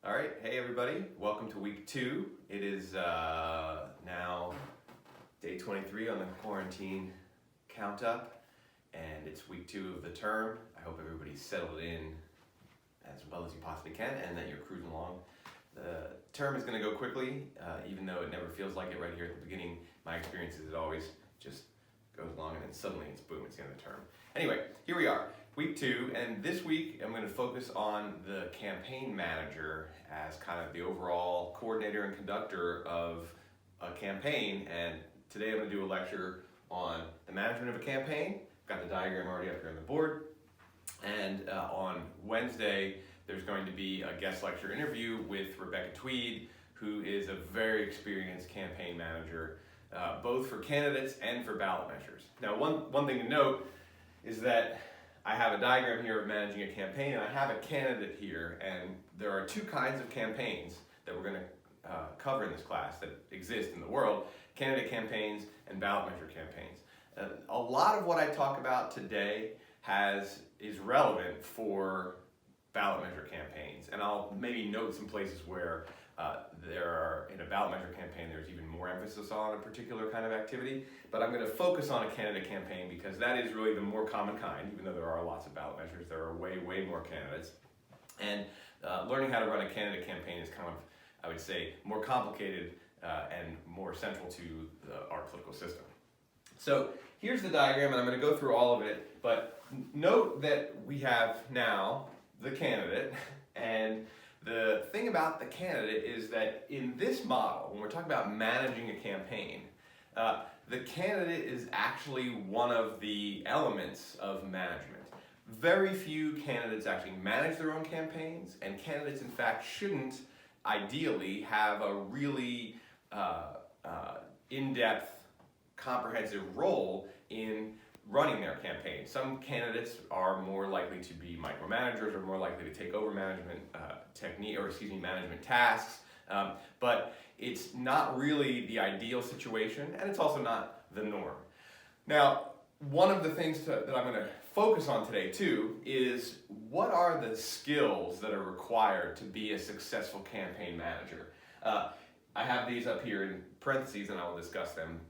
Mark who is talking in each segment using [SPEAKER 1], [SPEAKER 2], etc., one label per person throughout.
[SPEAKER 1] All right, hey everybody, welcome to week 2. It is now day 23 on the quarantine count up, and it's week 2 of the term. I hope everybody's settled in as well as you possibly can and that you're cruising along. The term is going to go quickly, even though it never feels like it right here at the beginning. My experience is it always just goes along and then suddenly it's boom, it's the end of the term. Anyway, here we are, week 2, and this week I'm going to focus on the campaign manager as kind of the overall coordinator and conductor of a campaign. And today I'm going to do a lecture on the management of a campaign. Got the diagram already up here on the board. And on Wednesday, there's going to be a guest lecture interview with Rebecca Tweed, who is a very experienced campaign manager, both for candidates and for ballot measures. Now, one thing to note is that I have a diagram here of managing a campaign, and I have a candidate here, and there are 2 kinds of campaigns that we're going to cover in this class that exist in the world: candidate campaigns and ballot measure campaigns. A lot of what I talk about today is relevant for ballot measure campaigns, and I'll maybe note some places where in a ballot measure campaign there's even more emphasis on a particular kind of activity, but I'm going to focus on a candidate campaign because that is really the more common kind. Even though there are lots of ballot measures, there are way more candidates, and learning how to run a candidate campaign is kind of, I would say, more complicated and more central to our political system. So here's the diagram, and I'm going to go through all of it, but note that we have now the candidate, and the thing about the candidate is that in this model, when we're talking about managing a campaign, the candidate is actually one of the elements of management. Very few candidates actually manage their own campaigns, and candidates, in fact, shouldn't ideally have a really in-depth, comprehensive role in running their campaign. Some candidates are more likely to be micromanagers or more likely to take over management management tasks, but it's not really the ideal situation, and it's also not the norm. Now, one of the things that I'm going to focus on today too is what are the skills that are required to be a successful campaign manager. I have these up here in parentheses, and I will discuss them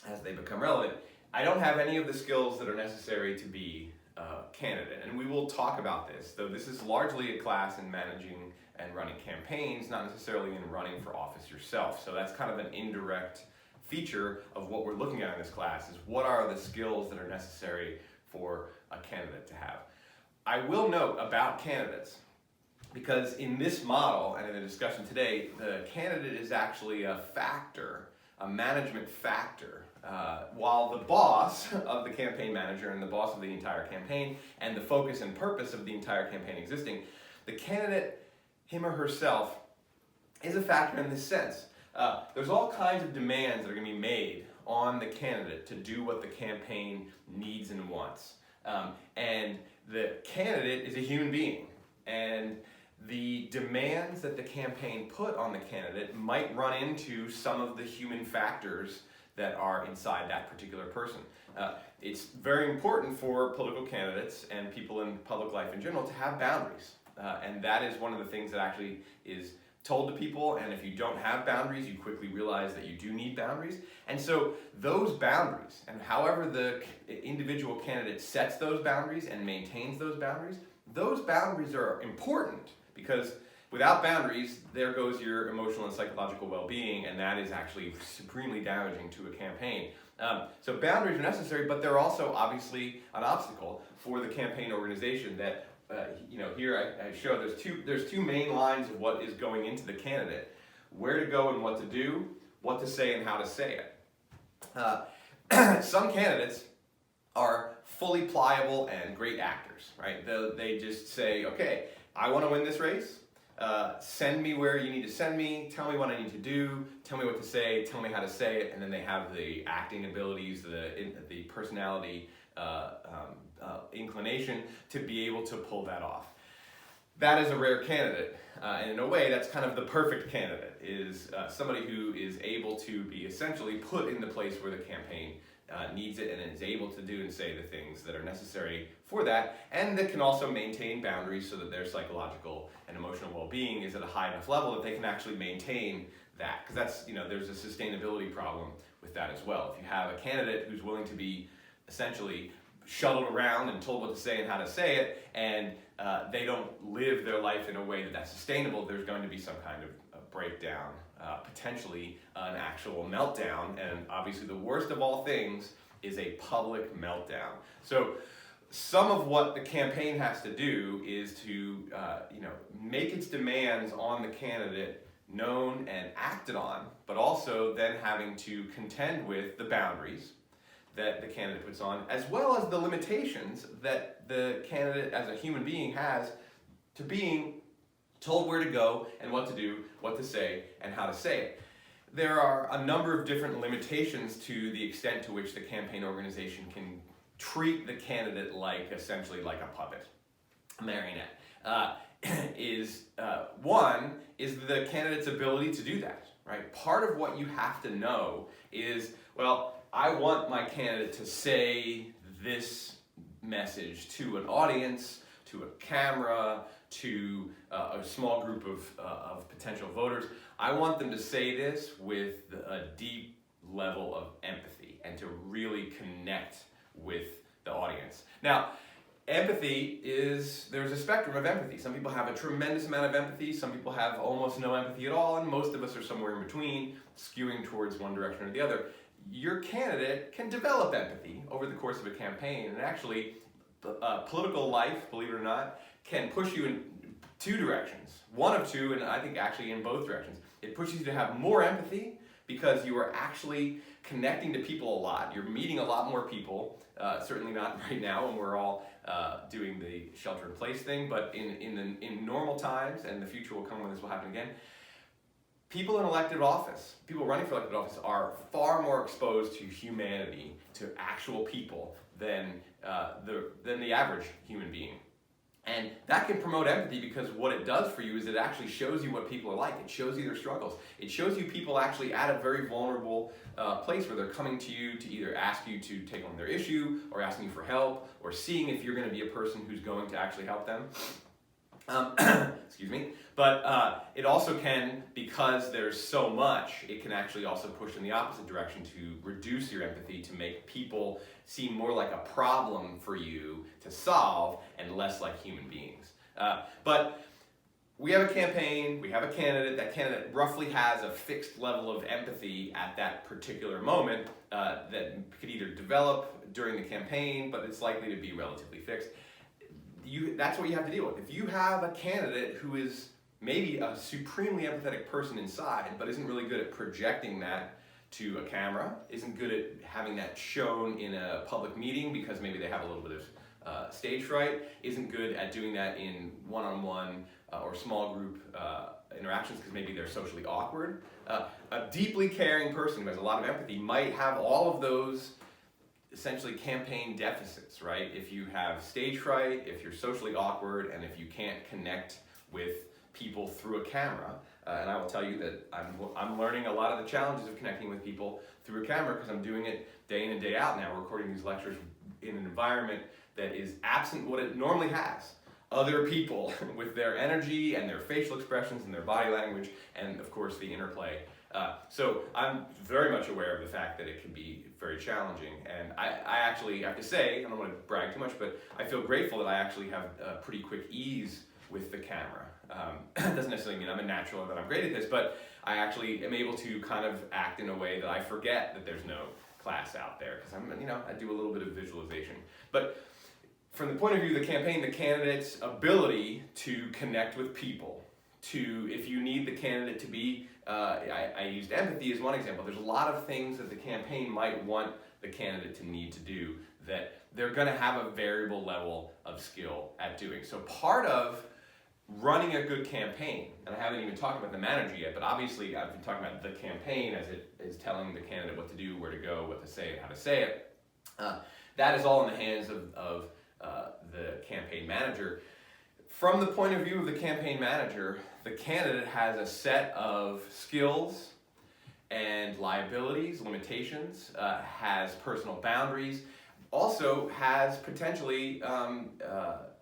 [SPEAKER 1] as they become relevant. I don't have any of the skills that are necessary to be a candidate, and we will talk about this, though this is largely a class in managing and running campaigns, not necessarily in running for office yourself. So that's kind of an indirect feature of what we're looking at in this class, is what are the skills that are necessary for a candidate to have. I will note about candidates, because in this model and in the discussion today, the candidate is actually a factor, a management factor, while the boss of the campaign manager and the boss of the entire campaign and the focus and purpose of the entire campaign existing, the candidate, him or herself, is a factor in this sense. There's all kinds of demands that are going to be made on the candidate to do what the campaign needs and wants. And the candidate is a human being, and the demands that the campaign put on the candidate might run into some of the human factors that are inside that particular person. It's very important for political candidates and people in public life in general to have boundaries. And that is one of the things that actually is told to people, and if you don't have boundaries, you quickly realize that you do need boundaries. And so those boundaries, and however the individual candidate sets those boundaries and maintains those boundaries are important, because without boundaries, there goes your emotional and psychological well-being, and that is actually supremely damaging to a campaign. So boundaries are necessary, but they're also obviously an obstacle for the campaign organization. That here I show there's two main lines of what is going into the candidate: where to go and what to do, what to say and how to say it. Some candidates are fully pliable and great actors, right? They just say, okay, I want to win this race. Send me where you need to send me, tell me what I need to do, tell me what to say, tell me how to say it, and then they have the acting abilities, the personality, inclination to be able to pull that off. That is a rare candidate, and in a way that's kind of the perfect candidate, is somebody who is able to be essentially put in the place where the campaign needs it and is able to do and say the things that are necessary for that, and that can also maintain boundaries so that their psychological and emotional well-being is at a high enough level that they can actually maintain that. Because that's, there's a sustainability problem with that as well. If you have a candidate who's willing to be essentially shuttled around and told what to say and how to say it, and they don't live their life in a way that's sustainable, there's going to be some kind of breakdown, potentially an actual meltdown, and obviously the worst of all things is a public meltdown. So some of what the campaign has to do is to make its demands on the candidate known and acted on, but also then having to contend with the boundaries that the candidate puts on, as well as the limitations that the candidate as a human being has to being told where to go and what to do, what to say, and how to say it. There are a number of different limitations to the extent to which the campaign organization can treat the candidate essentially like a puppet, a marionette. One is the candidate's ability to do that, right? Part of what you have to know is, well, I want my candidate to say this message to an audience, to a camera, to a small group of potential voters. I want them to say this with a deep level of empathy and to really connect with the audience. Now, empathy there's a spectrum of empathy. Some people have a tremendous amount of empathy, some people have almost no empathy at all, and most of us are somewhere in between, skewing towards one direction or the other. Your candidate can develop empathy over the course of a campaign, and actually political life, believe it or not, can push you in two directions. One of two, and I think actually in both directions. It pushes you to have more empathy because you are actually connecting to people a lot. You're meeting a lot more people, certainly not right now when we're all doing the shelter-in-place thing, but in normal times, and the future will come when this will happen again, people in elected office, people running for elected office are far more exposed to humanity, to actual people than the average human being. And that can promote empathy because what it does for you is it actually shows you what people are like. It shows you their struggles. It shows you people actually at a very vulnerable place where they're coming to you to either ask you to take on their issue or asking you for help or seeing if you're going to be a person who's going to actually help them. Excuse me. But it also can, because there's so much, it can actually also push in the opposite direction to reduce your empathy, to make people seem more like a problem for you to solve and less like human beings. But we have a campaign, we have a candidate. That candidate roughly has a fixed level of empathy at that particular moment that could either develop during the campaign, but it's likely to be relatively fixed. That's what you have to deal with. If you have a candidate who is maybe a supremely empathetic person inside, but isn't really good at projecting that to a camera, isn't good at having that shown in a public meeting because maybe they have a little bit of stage fright, isn't good at doing that in one-on-one or small group interactions because maybe they're socially awkward. A deeply caring person who has a lot of empathy might have all of those essentially campaign deficits, right? If you have stage fright, if you're socially awkward, and if you can't connect with people through a camera, and I will tell you that I'm learning a lot of the challenges of connecting with people through a camera because I'm doing it day in and day out now, recording these lectures in an environment that is absent what it normally has. Other people with their energy and their facial expressions and their body language, and of course the interplay. So I'm very much aware of the fact that it can be very challenging, and I actually have to say, I don't want to brag too much, but I feel grateful that I actually have a pretty quick ease with the camera. Doesn't necessarily mean I'm a natural or that I'm great at this, but I actually am able to kind of act in a way that I forget that there's no class out there, because I do a little bit of visualization. But from the point of view of the campaign, the candidate's ability to connect with people, if you need the candidate to be, I used empathy as one example. There's a lot of things that the campaign might want the candidate to need to do that they're going to have a variable level of skill at doing. So part of running a good campaign, and I haven't even talked about the manager yet, but obviously I've been talking about the campaign as it is telling the candidate what to do, where to go, what to say, and how to say it. That is all in the hands of the campaign manager. From the point of view of the campaign manager, the candidate has a set of skills and liabilities, limitations, has personal boundaries, also has potentially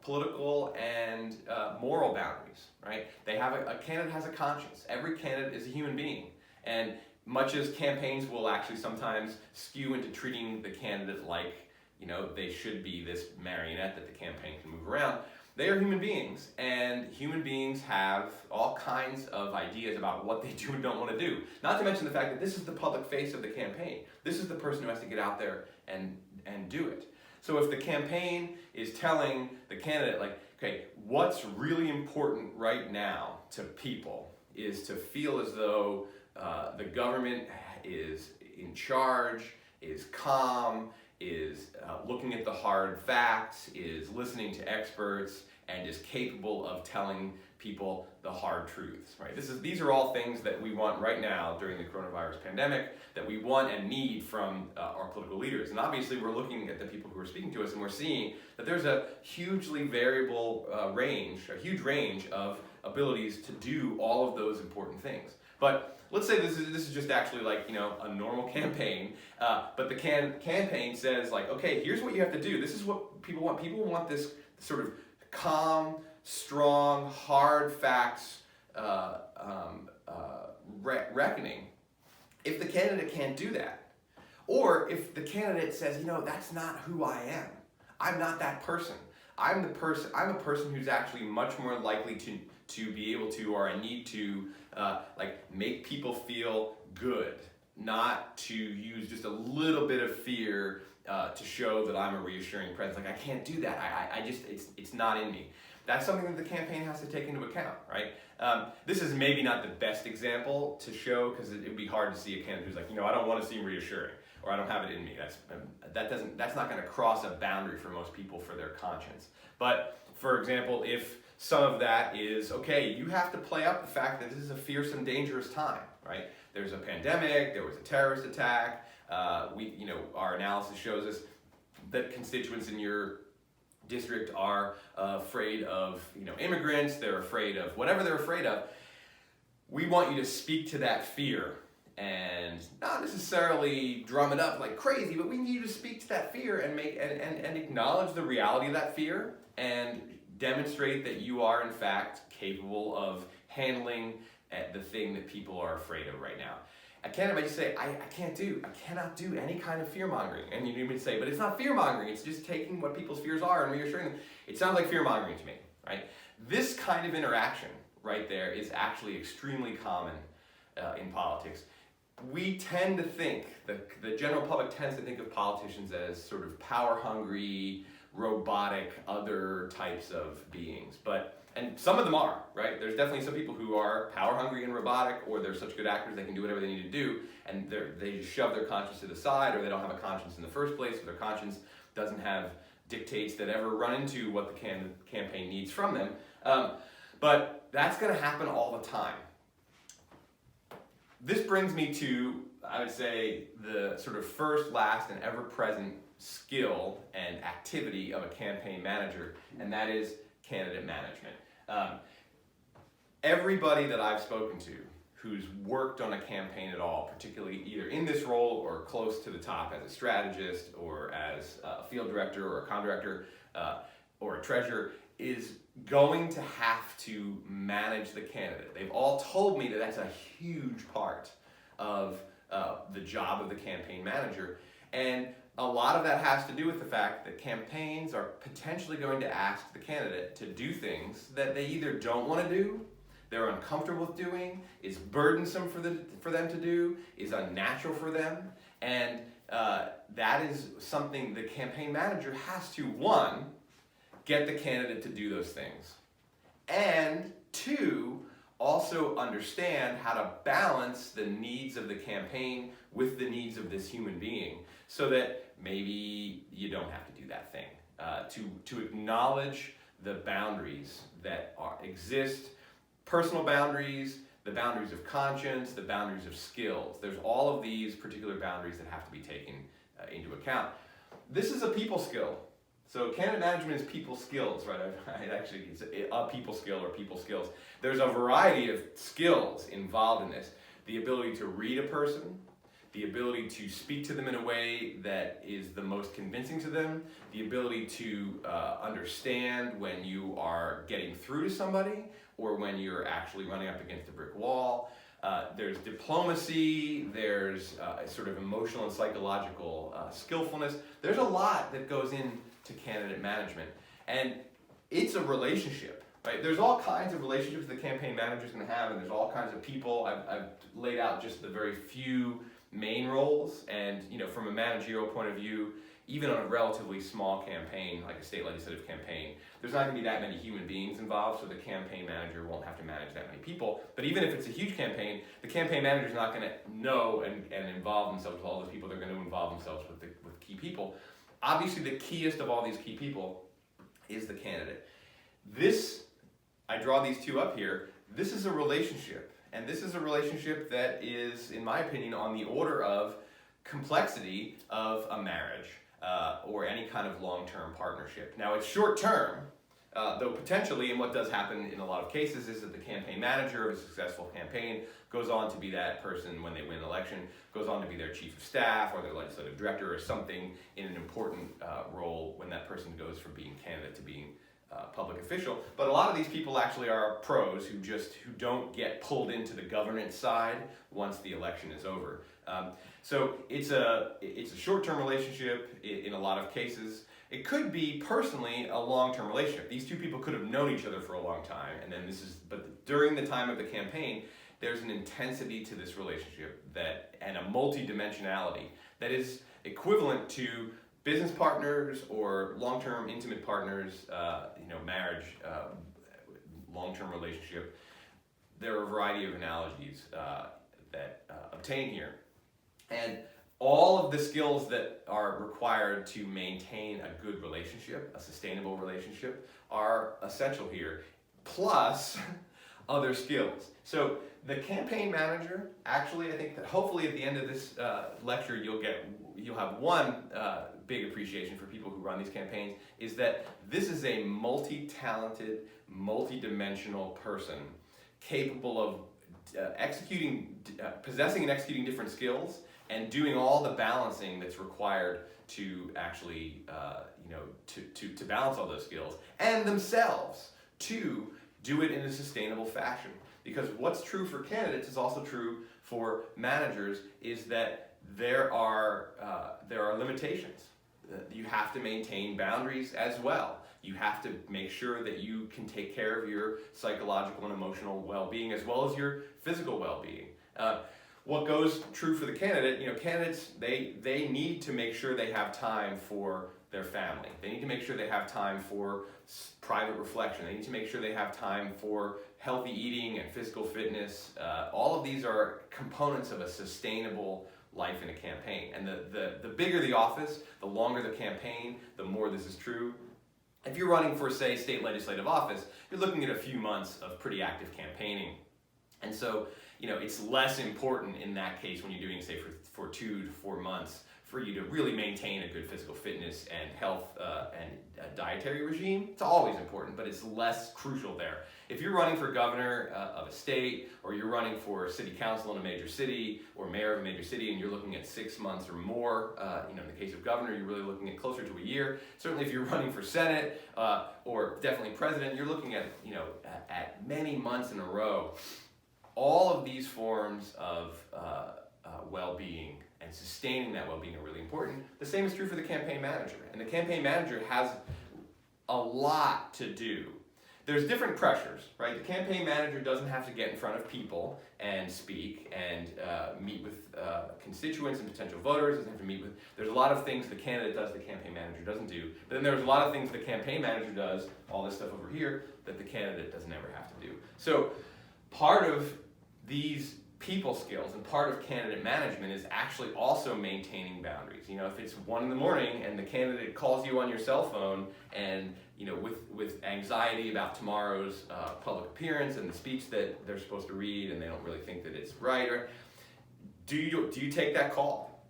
[SPEAKER 1] political and moral boundaries, right? They have a candidate has a conscience. Every candidate is a human being. And much as campaigns will actually sometimes skew into treating the candidate like, they should be this marionette that the campaign can move around, they are human beings, and human beings have all kinds of ideas about what they do and don't want to do. Not to mention the fact that this is the public face of the campaign. This is the person who has to get out there and do it. So if the campaign is telling the candidate, like, okay, what's really important right now to people is to feel as though the government is in charge, is calm, is looking at the hard facts, is listening to experts, and is capable of telling people the hard truths, right? These are all things that we want right now during the coronavirus pandemic, that we want and need from our political leaders. And obviously we're looking at the people who are speaking to us, and we're seeing that there's a hugely variable a huge range of abilities to do all of those important things. But let's say this is just actually like, a normal campaign, but the campaign says, like, okay, here's what you have to do. This is what people want. People want this sort of calm, strong, hard facts reckoning. If the candidate can't do that, or if the candidate says, that's not who I am. I'm not that person. I'm a person who's actually much more likely to be able to, or I need to, make people feel good, not to use just a little bit of fear to show that I'm a reassuring presence. Like, I can't do that. It's not in me. That's something that the campaign has to take into account, right? This is maybe not the best example to show, because it would be hard to see a candidate who's like, I don't want to seem reassuring, or I don't have it in me. That's not going to cross a boundary for most people for their conscience. But for example, if some of that is, okay, you have to play up the fact that this is a fearsome, dangerous time, right? There's a pandemic, there was a terrorist attack. Our analysis shows us that constituents in your district are afraid of, immigrants. They're afraid of whatever they're afraid of. We want you to speak to that fear and not necessarily drum it up like crazy, but we need you to speak to that fear and and acknowledge the reality of that fear and demonstrate that you are in fact capable of handling the thing that people are afraid of right now. A candidate might just say, I cannot do any kind of fear mongering. And you may say, but it's not fear mongering, it's just taking what people's fears are and reassuring them. It sounds like fear mongering to me, right? This kind of interaction right there is actually extremely common in politics. We tend to think, the general public tends to think of politicians as sort of power hungry, robotic, other types of beings. And some of them are, right? There's definitely some people who are power hungry and robotic, or they're such good actors they can do whatever they need to do, and they just shove their conscience to the side, or they don't have a conscience in the first place, or their conscience doesn't have dictates that ever run into what the campaign needs from them. But that's going to happen all the time. This brings me to, I would say, the sort of first, last, and ever-present skill and activity of a campaign manager, and that is candidate management. Everybody that I've spoken to who's worked on a campaign at all, particularly either in this role or close to the top as a strategist or as a field director or a con director or a treasurer, is going to have to manage the candidate. They've all told me that that's a huge part of the job of the campaign manager. And a lot of that has to do with the fact that campaigns are potentially going to ask the candidate to do things that they either don't want to do, they're uncomfortable with doing, is burdensome for them to do, is unnatural for them, and that is something the campaign manager has to, one, get the candidate to do those things, and two, also understand how to balance the needs of the campaign with the needs of this human being, so that maybe you don't have to do that thing. To acknowledge the boundaries that exist, personal boundaries, the boundaries of conscience, the boundaries of skills. There's all of these particular boundaries that have to be taken into account. This is a people skill. So candidate management is people skills, right? It's a people skill or people skills. There's a variety of skills involved in this. the ability to read a person, the ability to speak to them in a way that is the most convincing to them, the ability to understand when you are getting through to somebody or when you're actually running up against a brick wall. There's diplomacy, there's sort of emotional and psychological skillfulness. There's a lot that goes into candidate management, and it's a relationship, right? There's all kinds of relationships the campaign manager's going to have, and there's all kinds of people. I've laid out just the very few main roles, and from a managerial point of view, even on a relatively small campaign, like a state legislative campaign, there's not going to be that many human beings involved, so the campaign manager won't have to manage that many people. But even if it's a huge campaign, the campaign manager is not going to know and involve themselves with all those people. They're going to involve themselves with key people. Obviously, the keyest of all these key people is the candidate. I draw these two up here. This is a relationship, and this is a relationship that is, in my opinion, on the order of complexity of a marriage. Or any kind of long-term partnership. Now, it's short-term, though potentially, and what does happen in a lot of cases is that the campaign manager of a successful campaign goes on to be that person when they win an election, goes on to be their chief of staff or their legislative director or something in an important role when that person goes from being candidate to being public official. But a lot of these people actually are pros who don't get pulled into the governance side once the election is over. So it's a short-term relationship in a lot of cases. It could be personally a long-term relationship. These two people could have known each other for a long time, but during the time of the campaign, there's an intensity to this relationship and a multi-dimensionality that is equivalent to business partners or long-term intimate partners, marriage, long-term relationship. There are a variety of analogies that obtain here. And all of the skills that are required to maintain a good relationship, a sustainable relationship, are essential here, plus other skills. So the campaign manager, actually, I think that hopefully at the end of this lecture, you'll have one big appreciation for people who run these campaigns, is that this is a multi-talented, multi-dimensional person capable of possessing and executing different skills and doing all the balancing that's required to actually, to balance all those skills, and themselves to do it in a sustainable fashion. Because what's true for candidates is also true for managers, is that there are limitations. You have to maintain boundaries as well. You have to make sure that you can take care of your psychological and emotional well-being as well as your physical well-being. What goes true for the candidate, candidates, they need to make sure they have time for their family. They need to make sure they have time for private reflection. They need to make sure they have time for healthy eating and physical fitness. All of these are components of a sustainable life in a campaign. And the bigger the office, the longer the campaign, the more this is true. If you're running for, say, state legislative office, you're looking at a few months of pretty active campaigning. And so, it's less important in that case when you're doing, say, for 2 to 4 months for you to really maintain a good physical fitness and health and dietary regime. It's always important, but it's less crucial there. If you're running for governor of a state, or you're running for city council in a major city, or mayor of a major city, and you're looking at 6 months or more, in the case of governor, you're really looking at closer to a year. Certainly if you're running for Senate, or definitely president, you're looking at, at many months in a row. All of these forms of well-being and sustaining that well-being are really important. The same is true for the campaign manager. And the campaign manager has a lot to do. There's different pressures, right? The campaign manager doesn't have to get in front of people and speak and meet with constituents and potential voters. Doesn't have to meet with. There's a lot of things the candidate does the campaign manager doesn't do. But then there's a lot of things the campaign manager does, all this stuff over here, that the candidate doesn't ever have to do. So part of these people skills and part of candidate management is actually also maintaining boundaries. If it's 1 a.m. and the candidate calls you on your cell phone and with anxiety about tomorrow's public appearance and the speech that they're supposed to read, and they don't really think that it's right, or do you take that call?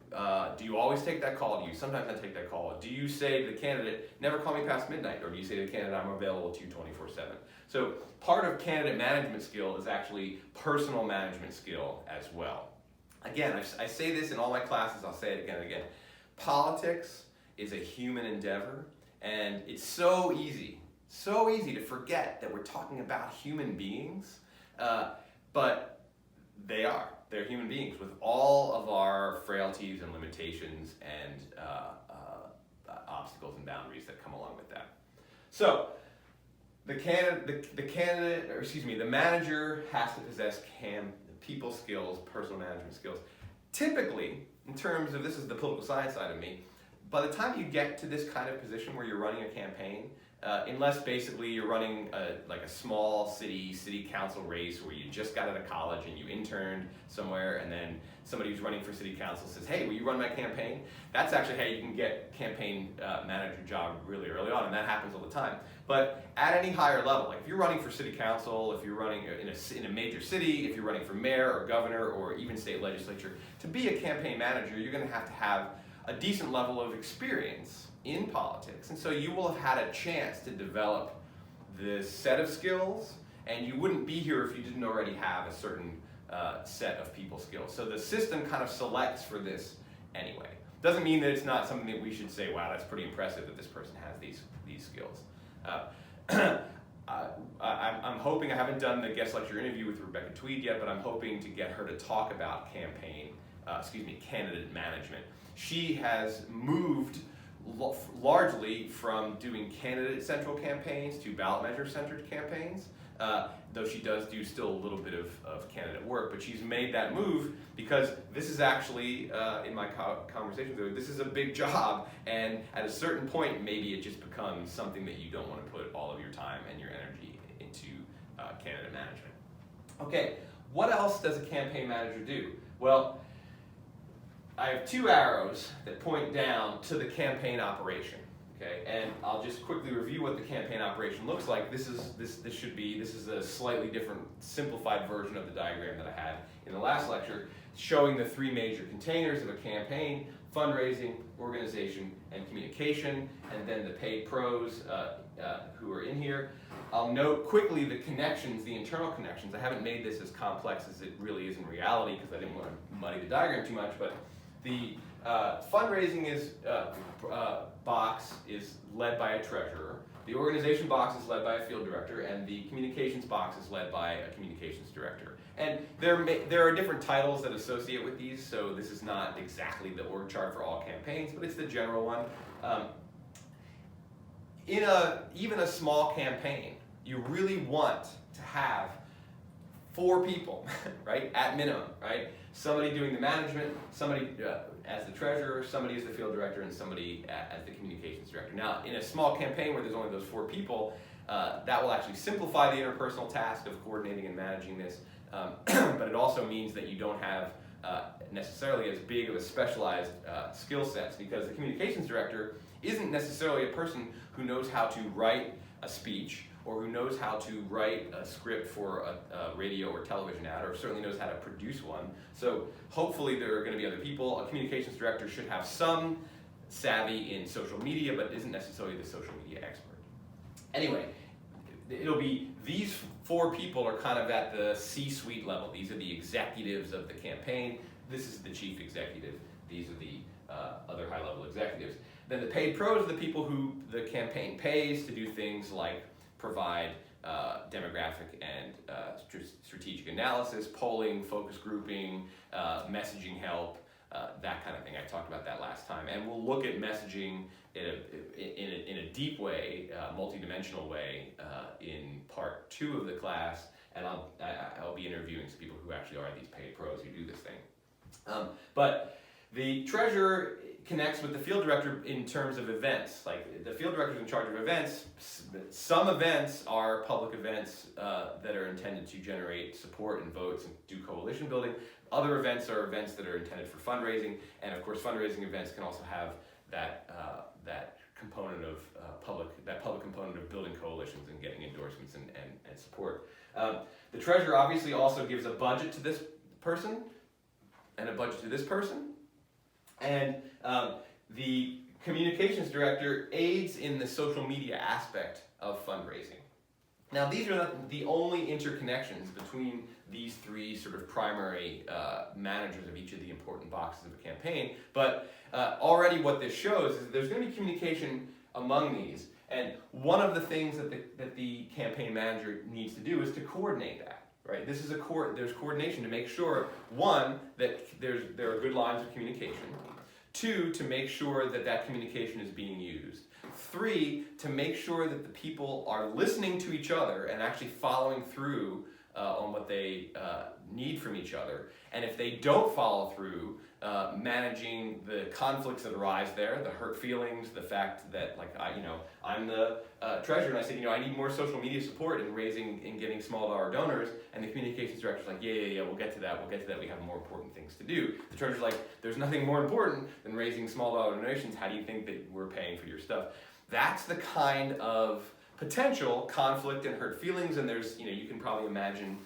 [SPEAKER 1] do you always take that call? Do you sometimes not take that call? Do you say to the candidate, never call me past midnight? Or do you say to the candidate, I'm available to you 24/7? So part of candidate management skill is actually personal management skill as well. Again, I say this in all my classes, I'll say it again and again. Politics is a human endeavor, and it's so easy to forget that we're talking about human beings, but they're human beings with all of our frailties and limitations and obstacles and boundaries that come along with that. So the manager has to possess people skills, personal management skills. Typically, in terms of, this is the political science side of me, by the time you get to this kind of position where you're running a campaign, unless basically you're running like a small city council race where you just got out of college and you interned somewhere, and then somebody who's running for city council says, hey, will you run my campaign? That's actually how you can get campaign manager job really early on, and that happens all the time. But at any higher level, like if you're running for city council, if you're running in a major city, if you're running for mayor or governor or even state legislature, to be a campaign manager, you're going to have a decent level of experience in politics. And so you will have had a chance to develop this set of skills, and you wouldn't be here if you didn't already have a certain set of people skills. So the system kind of selects for this anyway. Doesn't mean that it's not something that we should say, wow, that's pretty impressive that this person has these skills. I'm hoping, I haven't done the guest lecture interview with Rebecca Tweed yet, but I'm hoping to get her to talk about candidate management. She has moved largely from doing candidate-central campaigns to ballot measure-centered campaigns, though she does do still a little bit of candidate work, but she's made that move because this is actually, in my conversation with her, this is a big job, and at a certain point, maybe it just becomes something that you don't want to put all of your time and your energy into candidate management. Okay, what else does a campaign manager do? Well, I have two arrows that point down to the campaign operation. Okay, and I'll just quickly review what the campaign operation looks like. This is a slightly different, simplified version of the diagram that I had in the last lecture, showing the three major containers of a campaign: fundraising, organization, and communication, and then the paid pros who are in here. I'll note quickly the connections, the internal connections. I haven't made this as complex as it really is in reality because I didn't want to muddy the diagram too much, but the fundraising box is led by a treasurer, the organization box is led by a field director, and the communications box is led by a communications director. And there are different titles that associate with these, so this is not exactly the org chart for all campaigns, but it's the general one. In even a small campaign, you really want to have 4 people, right, at minimum, right? Somebody doing the management, somebody as the treasurer, somebody as the field director, and somebody as the communications director. Now, in a small campaign where there's only those 4 people, that will actually simplify the interpersonal task of coordinating and managing this, but it also means that you don't have necessarily as big of a specialized skill sets, because the communications director isn't necessarily a person who knows how to write a speech or who knows how to write a script for a radio or television ad, or certainly knows how to produce one. So hopefully there are going to be other people. A communications director should have some savvy in social media, but isn't necessarily the social media expert. Anyway, it'll be these 4 people are kind of at the C-suite level. These are the executives of the campaign. This is the chief executive. These are the other high-level executives. Then the paid pros are the people who the campaign pays to do things like provide demographic and strategic analysis, polling, focus grouping, messaging help, that kind of thing. I talked about that last time. And we'll look at messaging in a deep way, multidimensional way, in part 2 of the class. And I'll be interviewing some people who actually are these paid pros who do this thing. But the treasurer connects with the field director in terms of events. Like, the field director is in charge of events. Some events are public events that are intended to generate support and votes and do coalition building. Other events are events that are intended for fundraising, and of course fundraising events can also have that component of public component of building coalitions and getting endorsements and support. The treasurer obviously also gives a budget to this person and a budget to this person. And the communications director aids in the social media aspect of fundraising. Now, these are not the only interconnections between these three sort of primary managers of each of the important boxes of a campaign, but already what this shows is that there's going to be communication among these, and one of the things that the campaign manager needs to do is to coordinate that. Right, this is there's coordination to make sure, one, that there are good lines of communication. Two, to make sure that that communication is being used. Three, to make sure that the people are listening to each other and actually following through on what they need from each other. And if they don't follow through, managing the conflicts that arise there, the hurt feelings, the fact that, like, I'm the treasurer, and I said, I need more social media support in raising and getting small dollar donors, and the communications director's like, yeah, we'll get to that, we have more important things to do. The treasurer's like, there's nothing more important than raising small dollar donations, how do you think that we're paying for your stuff? That's the kind of potential conflict and hurt feelings, and there's, you can probably imagine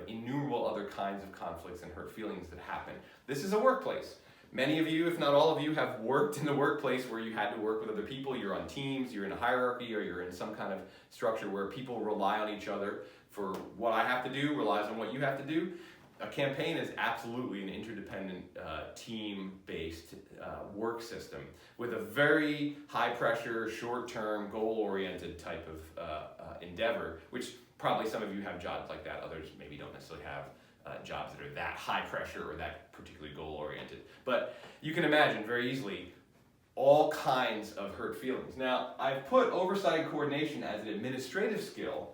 [SPEAKER 1] innumerable other kinds of conflicts and hurt feelings that happen. This is a workplace. Many of you, if not all of you, have worked in the workplace where you had to work with other people. You're on teams, you're in a hierarchy, or you're in some kind of structure where people rely on each other for what I have to do, relies on what you have to do. A campaign is absolutely an interdependent, team-based work system with a very high-pressure, short-term, goal-oriented type of endeavor, which probably some of you have jobs like that. Others maybe don't necessarily have jobs that are that high pressure or that particularly goal-oriented. But you can imagine very easily all kinds of hurt feelings. Now, I've put oversight and coordination as an administrative skill.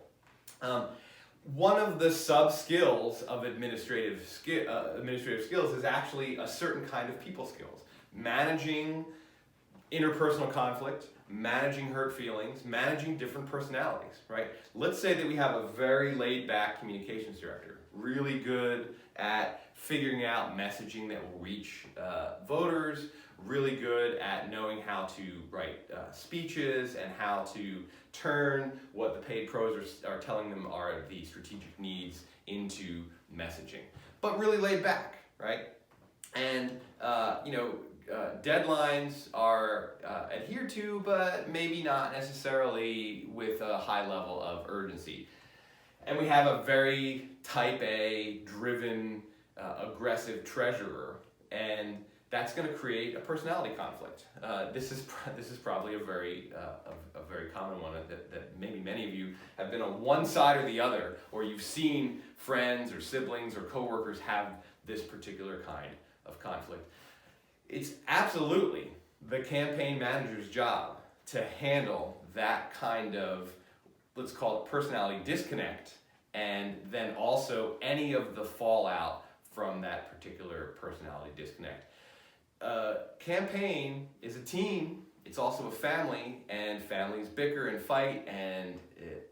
[SPEAKER 1] One of the sub-skills of administrative skills is actually a certain kind of people skills. Managing interpersonal conflict, managing hurt feelings, managing different personalities, right? Let's say that we have a very laid-back communications director, really good at figuring out messaging that will reach voters, really good at knowing how to write speeches and how to turn what the paid pros are telling them are the strategic needs into messaging, but really laid back, right? And, deadlines are adhered to, but maybe not necessarily with a high level of urgency. And we have a very type A, driven, aggressive treasurer, and that's going to create a personality conflict. This is probably a very common one that maybe many of you have been on one side or the other, or you've seen friends or siblings or coworkers have this particular kind of conflict. It's absolutely the campaign manager's job to handle that kind of, let's call it personality disconnect, and then also any of the fallout from that particular personality disconnect. Campaign is a team, it's also a family, and families bicker and fight, and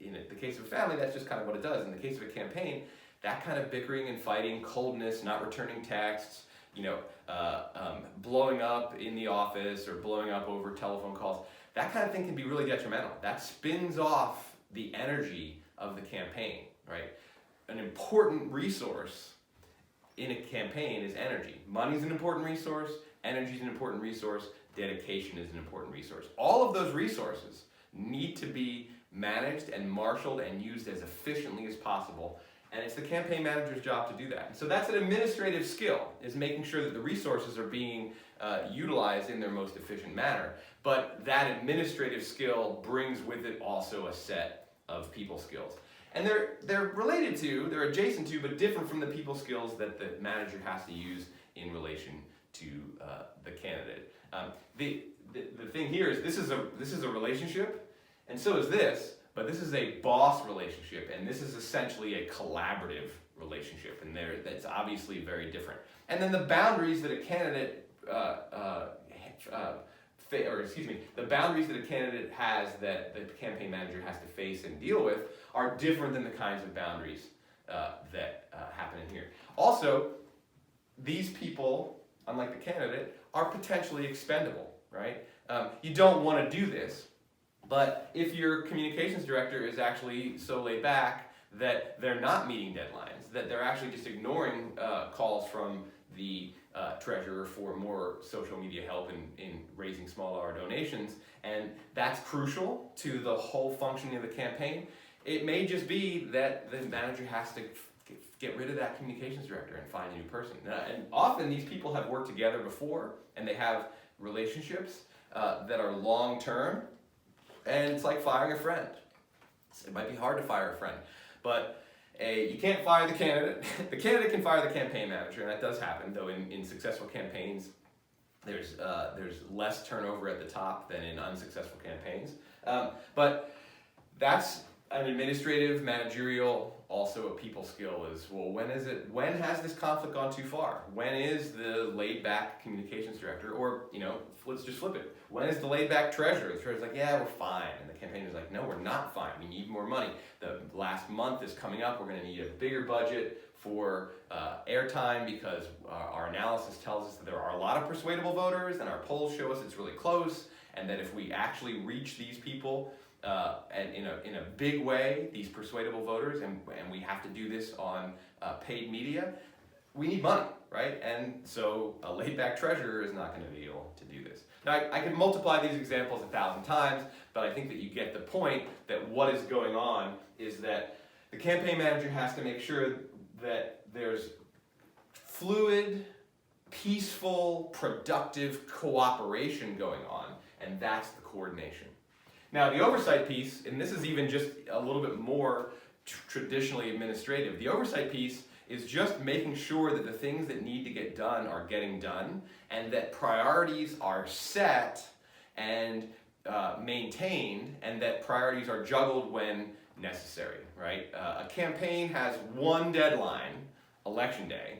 [SPEAKER 1] in the case of a family, that's just kind of what it does. In the case of a campaign, that kind of bickering and fighting, coldness, not returning texts, blowing up in the office or blowing up over telephone calls, that kind of thing can be really detrimental. That spins off the energy of the campaign, right? An important resource in a campaign is energy. Money is an important resource, energy is an important resource, dedication is an important resource. All of those resources need to be managed and marshaled and used as efficiently as possible. And it's the campaign manager's job to do that. So that's an administrative skill, is making sure that the resources are being utilized in their most efficient manner. But that administrative skill brings with it also a set of people skills. And they're related to, they're adjacent to, but different from the people skills that the manager has to use in relation to the candidate. The thing here is this is a relationship, and so is this. But this is a boss relationship, and this is essentially a collaborative relationship, and that's obviously very different. And then the boundaries that a candidate, the boundaries that a candidate has that the campaign manager has to face and deal with are different than the kinds of boundaries that happen in here. Also, these people, unlike the candidate, are potentially expendable, right? You don't want to do this. But if your communications director is actually so laid back that they're not meeting deadlines, that they're actually just ignoring calls from the treasurer for more social media help in raising small dollar donations, and that's crucial to the whole functioning of the campaign. It may just be that the manager has to get rid of that communications director and find a new person. And often these people have worked together before, and they have relationships that are long-term, and it's like firing a friend. It might be hard to fire a friend, but you can't fire the candidate. The candidate can fire the campaign manager, and that does happen, though in successful campaigns, there's less turnover at the top than in unsuccessful campaigns. But that's an administrative, managerial, also a people skill is, well, when has this conflict gone too far? When is the laid-back communications director, or, let's just flip it. When is the laid-back treasurer? The treasurer's like, yeah, we're fine. And the campaigner's like, no, we're not fine. We need more money. The last month is coming up. We're going to need a bigger budget for airtime because our analysis tells us that there are a lot of persuadable voters, and our polls show us it's really close, and that if we actually reach these people and in a big way, these persuadable voters, and we have to do this on paid media, we need money, right? And so a laid-back treasurer is not going to be able to do this. Now, I can multiply these examples 1,000 times, but I think that you get the point that what is going on is that the campaign manager has to make sure that there's fluid, peaceful, productive cooperation going on, and that's the coordination. Now, the oversight piece, and this is even just a little bit more traditionally administrative, the oversight piece is just making sure that the things that need to get done are getting done, and that priorities are set and maintained, and that priorities are juggled when necessary, right? A campaign has one deadline, election day,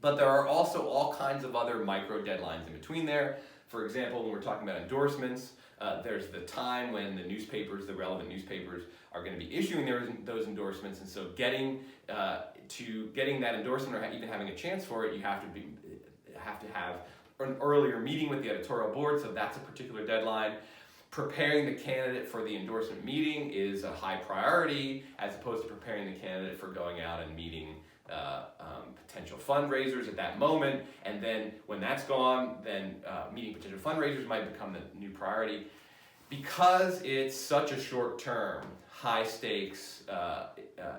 [SPEAKER 1] but there are also all kinds of other micro deadlines in between there. For example, when we're talking about endorsements, there's the time when the newspapers, the relevant newspapers, are going to be issuing those endorsements, and so getting that endorsement, or even having a chance for it, you have to have an earlier meeting with the editorial board, so that's a particular deadline. Preparing the candidate for the endorsement meeting is a high priority, as opposed to preparing the candidate for going out and meeting potential fundraisers at that moment, and then when that's gone, then meeting potential fundraisers might become the new priority. Because it's such a short-term, high-stakes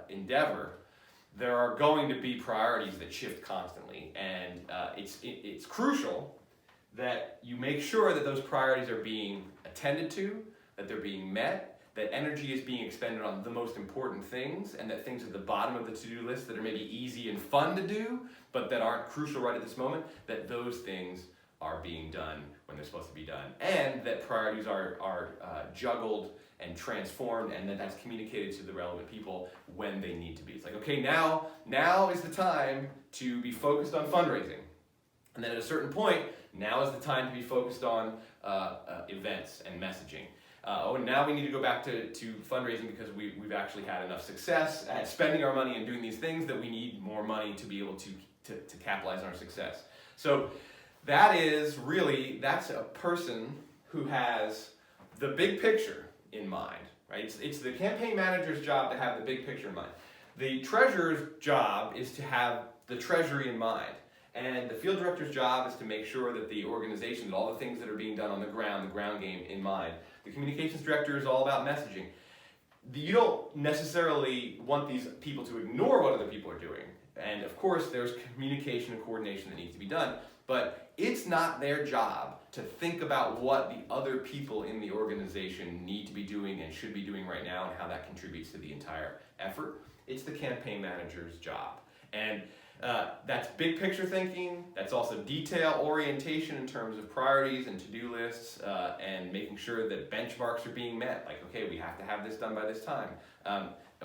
[SPEAKER 1] endeavor, there are going to be priorities that shift constantly, and it's crucial that you make sure that those priorities are being attended to, that they're being met, that energy is being expended on the most important things, and that things at the bottom of the to-do list that are maybe easy and fun to do, but that aren't crucial right at this moment, that those things are being done when they're supposed to be done, and that priorities are juggled and transformed, and then that's communicated to the relevant people when they need to be. It's like, okay, now is the time to be focused on fundraising. And then at a certain point, now is the time to be focused on events and messaging. And now we need to go back to fundraising because we've actually had enough success at spending our money and doing these things that we need more money to be able to capitalize on our success. So that's a person who has the big picture in mind, right? It's the campaign manager's job to have the big picture in mind. The treasurer's job is to have the treasury in mind. And the field director's job is to make sure that the organization, that all the things that are being done on the ground game in mind. The communications director is all about messaging. You don't necessarily want these people to ignore what other people are doing. And of course, there's communication and coordination that needs to be done. But it's not their job to think about what the other people in the organization need to be doing and should be doing right now and how that contributes to the entire effort. It's the campaign manager's job. And that's big picture thinking. That's also detail orientation in terms of priorities and to-do lists, and making sure that benchmarks are being met. Like, okay, we have to have this done by this time.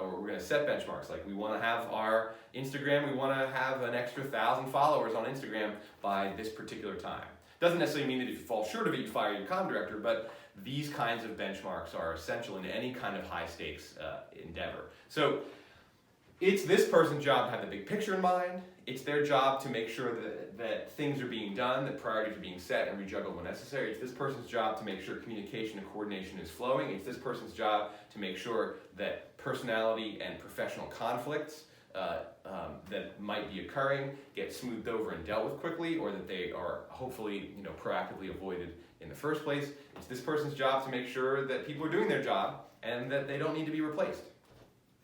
[SPEAKER 1] Or we're going to set benchmarks. Like, we want to have our Instagram, we want to have an extra 1,000 followers on Instagram by this particular time. Doesn't necessarily mean that if you fall short of it, you fire your comm director, but these kinds of benchmarks are essential in any kind of high stakes endeavor. So it's this person's job to have the big picture in mind. It's their job to make sure that things are being done, that priorities are being set and rejuggled when necessary. It's this person's job to make sure communication and coordination is flowing. It's this person's job to make sure that personality and professional conflicts, that might be occurring get smoothed over and dealt with quickly, or that they are hopefully proactively avoided in the first place. It's this person's job to make sure that people are doing their job and that they don't need to be replaced.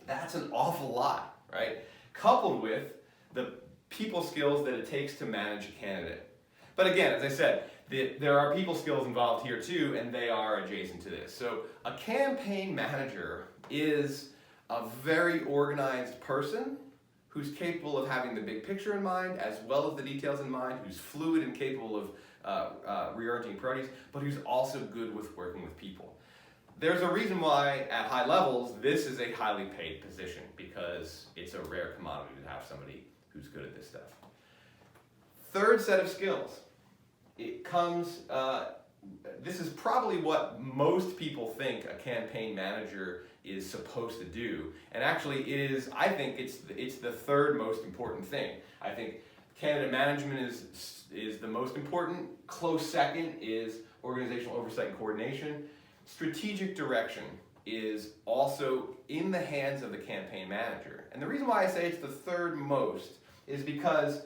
[SPEAKER 1] That's an awful lot, right? Coupled with the people skills that it takes to manage a candidate. But again, as I said, there are people skills involved here too, and they are adjacent to this. So a campaign manager is a very organized person who's capable of having the big picture in mind as well as the details in mind, who's fluid and capable of reorienting priorities, but who's also good with working with people. There's a reason why at high levels this is a highly paid position, because it's a rare commodity to have somebody who's good at this stuff. Third set of skills. It comes, this is probably what most people think a campaign manager is supposed to do. And actually it is, I think it's the third most important thing. I think candidate management is the most important. Close second is organizational oversight and coordination. Strategic direction is also in the hands of the campaign manager. And the reason why I say it's the third most is because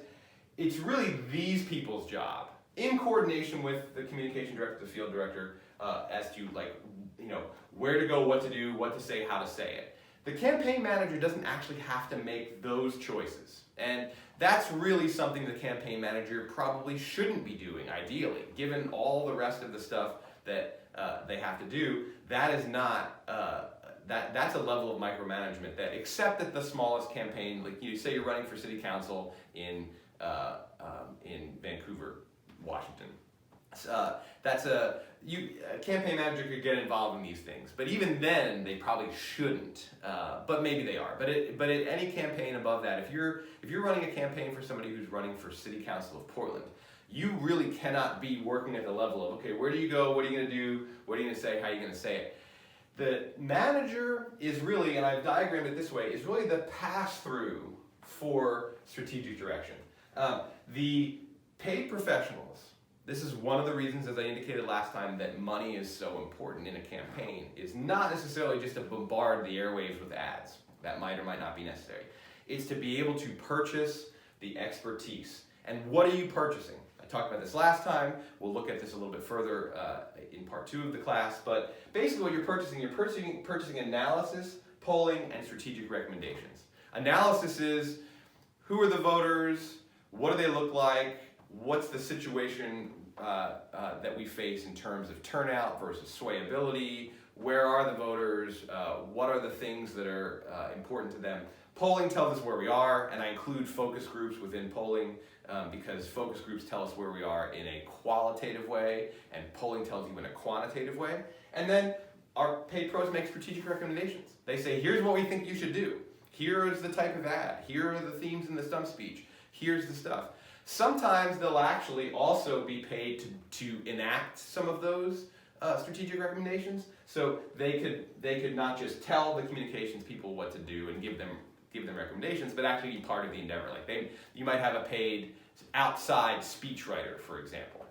[SPEAKER 1] it's really these people's job, in coordination with the communication director, the field director, as to where to go, what to do, what to say, how to say it. The campaign manager doesn't actually have to make those choices. And that's really something the campaign manager probably shouldn't be doing, ideally. Given all the rest of the stuff that they have to do, that is not, that's a level of micromanagement that, except at the smallest campaign, like you say you're running for city council in Vancouver, Washington. That's a campaign manager could get involved in these things, but even then they probably shouldn't. But maybe they are. But at any campaign above that, if you're running a campaign for somebody who's running for City Council of Portland, you really cannot be working at the level of, okay, where do you go? What are you going to do? What are you going to say? How are you going to say it? The manager is really, and I've diagrammed it this way, is really the pass-through for strategic direction. The paid professionals, this is one of the reasons, as I indicated last time, that money is so important in a campaign, is not necessarily just to bombard the airwaves with ads. That might or might not be necessary. It's to be able to purchase the expertise. And what are you purchasing? I talked about this last time. We'll look at this a little bit further in part 2 of the class. But basically what you're purchasing analysis, polling, and strategic recommendations. Analysis is, who are the voters? What do they look like? What's the situation that we face in terms of turnout versus swayability? Where are the voters? What are the things that are important to them? Polling tells us where we are, and I include focus groups within polling because focus groups tell us where we are in a qualitative way, and polling tells you in a quantitative way. And then our paid pros make strategic recommendations. They say, here's what we think you should do. Here is the type of ad. Here are the themes in the stump speech. Here's the stuff. Sometimes they'll actually also be paid to enact some of those strategic recommendations. So they could not just tell the communications people what to do and give them recommendations, but actually be part of the endeavor. Like you might have a paid outside speechwriter, for example,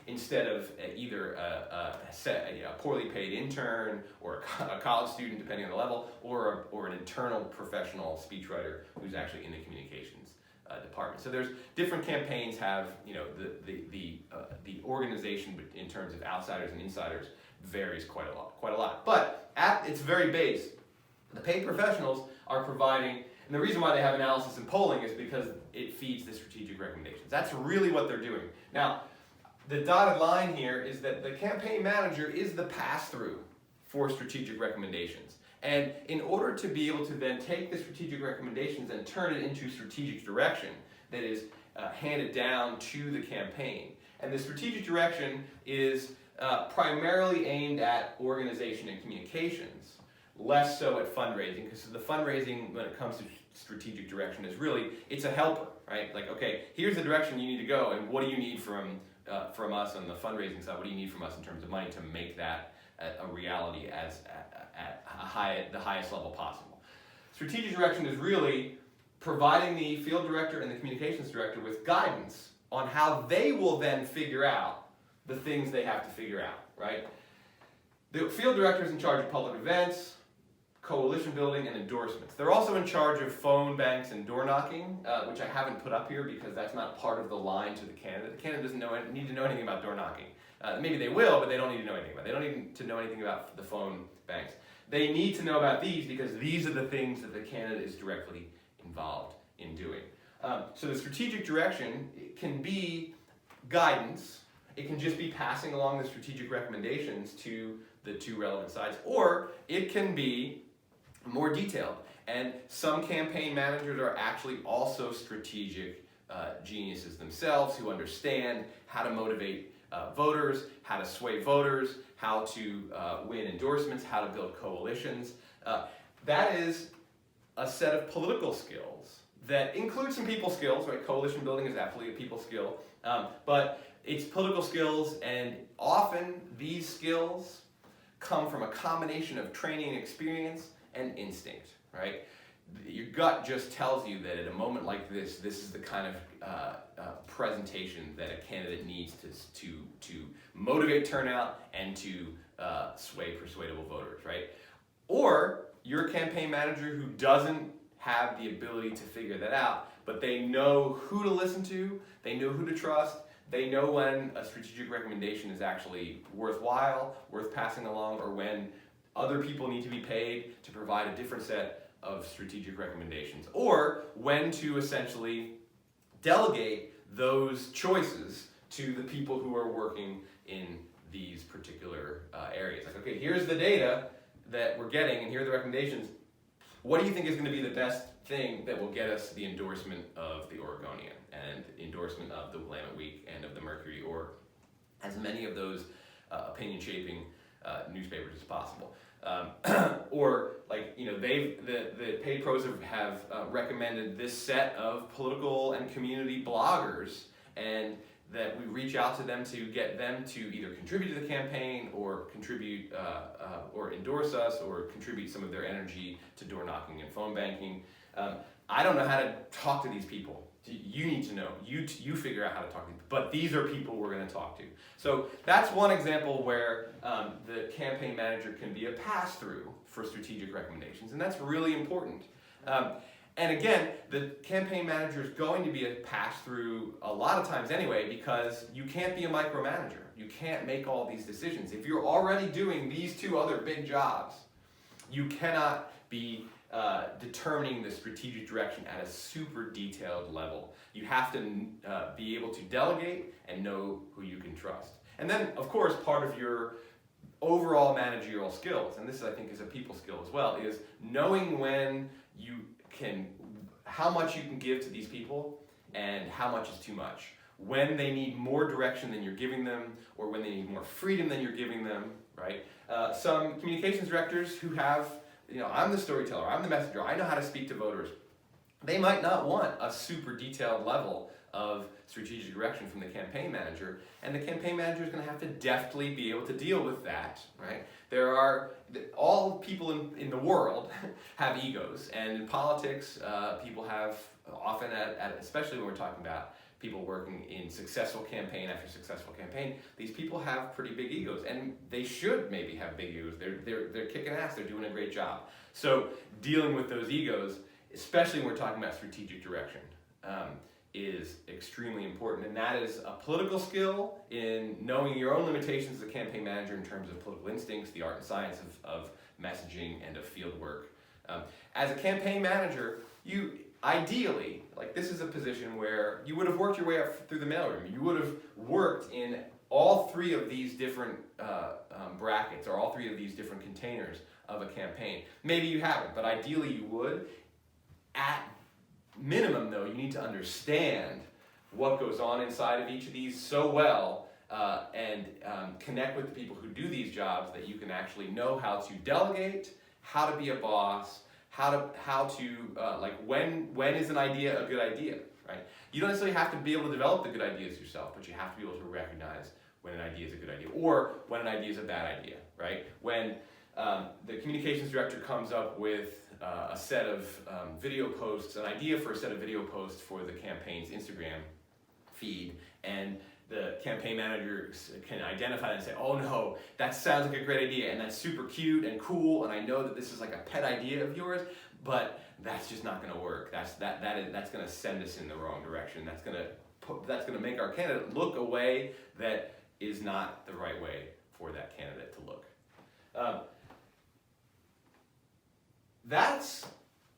[SPEAKER 1] instead of either a poorly paid intern or a college student, depending on the level, or an internal professional speechwriter who's actually in the communications department. So there's different campaigns have the organization in terms of outsiders and insiders varies quite a lot. But at its very base, the paid professionals are providing, and the reason why they have analysis and polling is because it feeds the strategic recommendations. That's really what they're doing. Now, the dotted line here is that the campaign manager is the pass-through for strategic recommendations. And in order to be able to then take the strategic recommendations and turn it into strategic direction that is handed down to the campaign. And the strategic direction is primarily aimed at organization and communications, less so at fundraising, because the fundraising, when it comes to strategic direction, is really, it's a helper, right? Like, okay, here's the direction you need to go, and what do you need from us on the fundraising side? What do you need from us in terms of money to make that a reality at the highest level possible? Strategic direction is really providing the field director and the communications director with guidance on how they will then figure out the things they have to figure out, right? The field director is in charge of public events, coalition building, and endorsements. They're also in charge of phone banks and door knocking, which I haven't put up here because that's not part of the line to the candidate. The candidate doesn't need to know anything about door knocking. Maybe they will, but they don't need to know anything about it. They don't need to know anything about the phone banks. They need to know about these because these are the things that the candidate is directly involved in doing. So the strategic direction can be guidance. It can just be passing along the strategic recommendations to the two relevant sides, or it can be more detailed. And some campaign managers are actually also strategic geniuses themselves who understand how to motivate voters, how to sway voters, how to win endorsements, how to build coalitions. That is a set of political skills that includes some people skills, right? Coalition building is absolutely a people skill, but it's political skills, and often these skills come from a combination of training and experience and instinct, right? Your gut just tells you that at a moment like this is the kind of presentation that a candidate needs to motivate turnout and to sway persuadable voters, right? Or you're a campaign manager who doesn't have the ability to figure that out, but they know who to listen to, they know who to trust, they know when a strategic recommendation is actually worthwhile, worth passing along, or when other people need to be paid to provide a different set of strategic recommendations, or when to essentially delegate those choices to the people who are working in these particular areas. Like, okay, here's the data that we're getting, and here are the recommendations. What do you think is going to be the best thing that will get us the endorsement of the Oregonian and endorsement of the Willamette Week and of the Mercury, or as many of those opinion-shaping newspapers as possible? Or, like, you know, the paid pros have recommended this set of political and community bloggers, and that we reach out to them to get them to either contribute to the campaign or contribute or endorse us or contribute some of their energy to door knocking and phone banking. I don't know how to talk to these people. You need to know. You figure out how to talk to them. But these are people we're going to talk to. So that's one example where the campaign manager can be a pass-through for strategic recommendations, and that's really important. And again, the campaign manager is going to be a pass-through a lot of times anyway, because you can't be a micromanager. You can't make all these decisions. If you're already doing these two other big jobs, you cannot be determining the strategic direction at a super detailed level. You have to be able to delegate and know who you can trust. And then, of course, part of your overall managerial skills, and this I think is a people skill as well, is knowing when you can, how much you can give to these people and how much is too much. When they need more direction than you're giving them, or when they need more freedom than you're giving them, right? Some communications directors who have, you know, I'm the storyteller, I'm the messenger, I know how to speak to voters. They might not want a super detailed level of strategic direction from the campaign manager, and the campaign manager is going to have to deftly be able to deal with that, right? There are, all people in the world have egos, and in politics, people have often, especially when we're talking about people working in successful campaign after successful campaign, these people have pretty big egos, and they should maybe have big egos. They're kicking ass, they're doing a great job. So dealing with those egos, especially when we're talking about strategic direction, is extremely important, and that is a political skill in knowing your own limitations as a campaign manager in terms of political instincts, the art and science of messaging and of field work. As a campaign manager, you ideally, like, this is a position where you would have worked your way up through the mailroom. You would have worked in all three of these different brackets, or all three of these different containers of a campaign. Maybe you haven't, but ideally you would. At minimum, though, you need to understand what goes on inside of each of these so well, and connect with the people who do these jobs, that you can actually know how to delegate, how to be a boss, how to like, when is an idea a good idea, right? You don't necessarily have to be able to develop the good ideas yourself, but you have to be able to recognize when an idea is a good idea, or when an idea is a bad idea, right? When the communications director comes up with a set of video posts, an idea for a set of video posts for the campaign's Instagram feed, and the campaign manager can identify that and say, oh no, that sounds like a great idea, and that's super cute and cool, and I know that this is like a pet idea of yours, but that's just not going to work. That's going to send us in the wrong direction. That's going to make our candidate look a way that is not the right way for that candidate to look. That's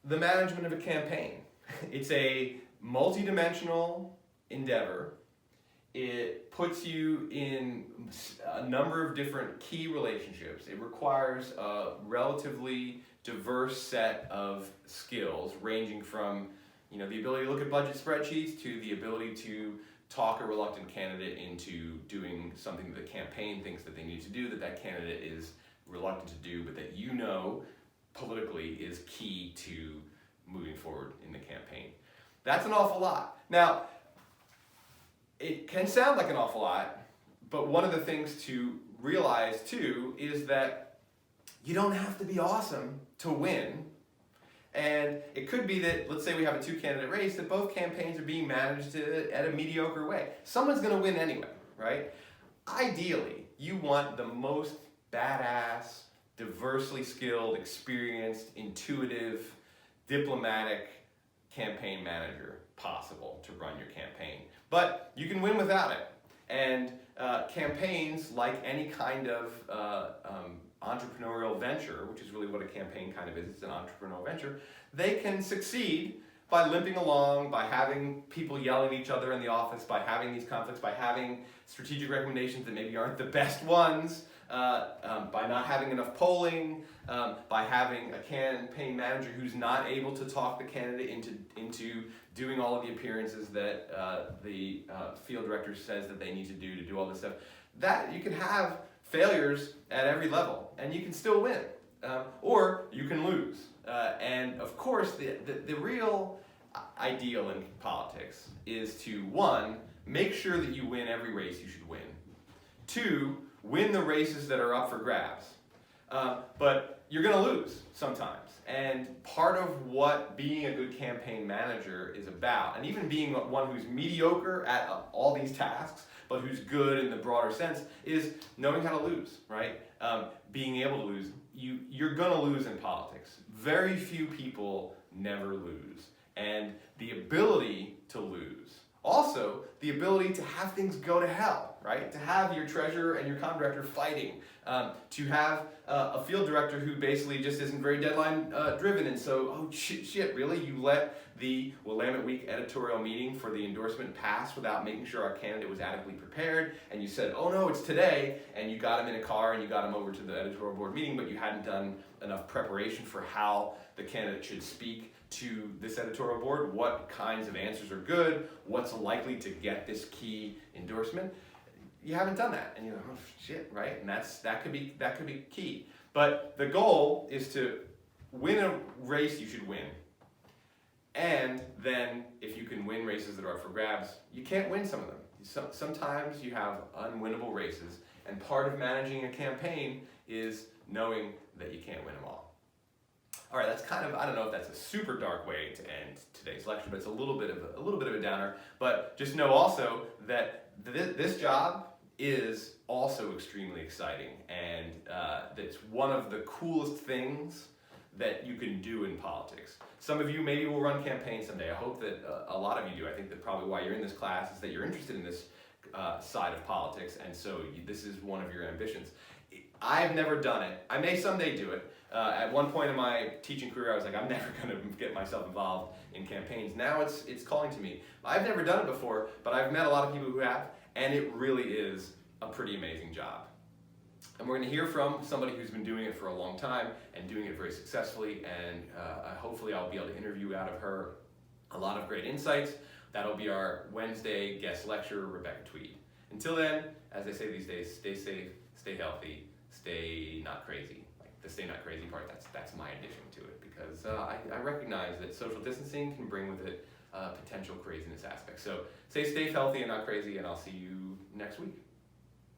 [SPEAKER 1] the management of a campaign. It's a multi-dimensional endeavor. It puts you in a number of different key relationships. It requires a relatively diverse set of skills, ranging from the ability to look at budget spreadsheets to the ability to talk a reluctant candidate into doing something that the campaign thinks that they need to do, that candidate is reluctant to do, but that politically is key to moving forward in the campaign. That's an awful lot. Now, it can sound like an awful lot, but one of the things to realize too is that you don't have to be awesome to win. And it could be that, let's say we have a 2-candidate race, that both campaigns are being managed at a mediocre way. Someone's going to win anyway, right? Ideally, you want the most badass, diversely skilled, experienced, intuitive, diplomatic campaign manager possible to run your campaign. But you can win without it. And campaigns, like any kind of entrepreneurial venture, which is really what a campaign kind of is, it's an entrepreneurial venture, they can succeed by limping along, by having people yelling at each other in the office, by having these conflicts, by having strategic recommendations that maybe aren't the best ones, by not having enough polling, by having a campaign manager who's not able to talk the candidate into doing all of the appearances that the field director says that they need to do all this stuff. That you can have failures at every level, and you can still win, or you can lose. And of course, the real ideal in politics is to, 1, make sure that you win every race you should win. 2, win the races that are up for grabs. But you're going to lose sometimes. And part of what being a good campaign manager is about, and even being one who's mediocre at all these tasks, but who's good in the broader sense, is knowing how to lose, right? Being able to lose. You're going to lose in politics. Very few people never lose. And the ability to lose. Also, the ability to have things go to hell, right? To have your treasurer and your comm director fighting. To have a field director who basically just isn't very deadline driven, and so, oh shit, really? You let the Willamette Week editorial meeting for the endorsement pass without making sure our candidate was adequately prepared, and you said, oh no, it's today, and you got him in a car and you got him over to the editorial board meeting, but you hadn't done enough preparation for how the candidate should speak to this editorial board, what kinds of answers are good, what's likely to get this key endorsement. You haven't done that, and you're like, oh shit, right? And that could be key. But the goal is to win a race you should win. And then if you can win races that are up for grabs, you can't win some of them. Sometimes you have unwinnable races, and part of managing a campaign is knowing that you can't win them all. All right, that's kind of, I don't know if that's a super dark way to end today's lecture, but it's a little bit of a downer. But just know also that this job is also extremely exciting, and that's one of the coolest things that you can do in politics. Some of you maybe will run campaigns someday. I hope that a lot of you do. I think that probably why you're in this class is that you're interested in this side of politics, and so this is one of your ambitions. I've never done it. I may someday do it. At one point in my teaching career, I was like, I'm never going to get myself involved in campaigns. Now it's calling to me. I've never done it before, but I've met a lot of people who have, and it really is a pretty amazing job. And we're going to hear from somebody who's been doing it for a long time and doing it very successfully, and hopefully I'll be able to interview out of her a lot of great insights. That'll be our Wednesday guest lecturer, Rebecca Tweed. Until then, as I say these days, stay safe, stay healthy, stay not crazy. Like the stay not crazy part, that's my addition to it, because I recognize that social distancing can bring with it potential craziness aspects. So stay safe, healthy, and not crazy, and I'll see you next week.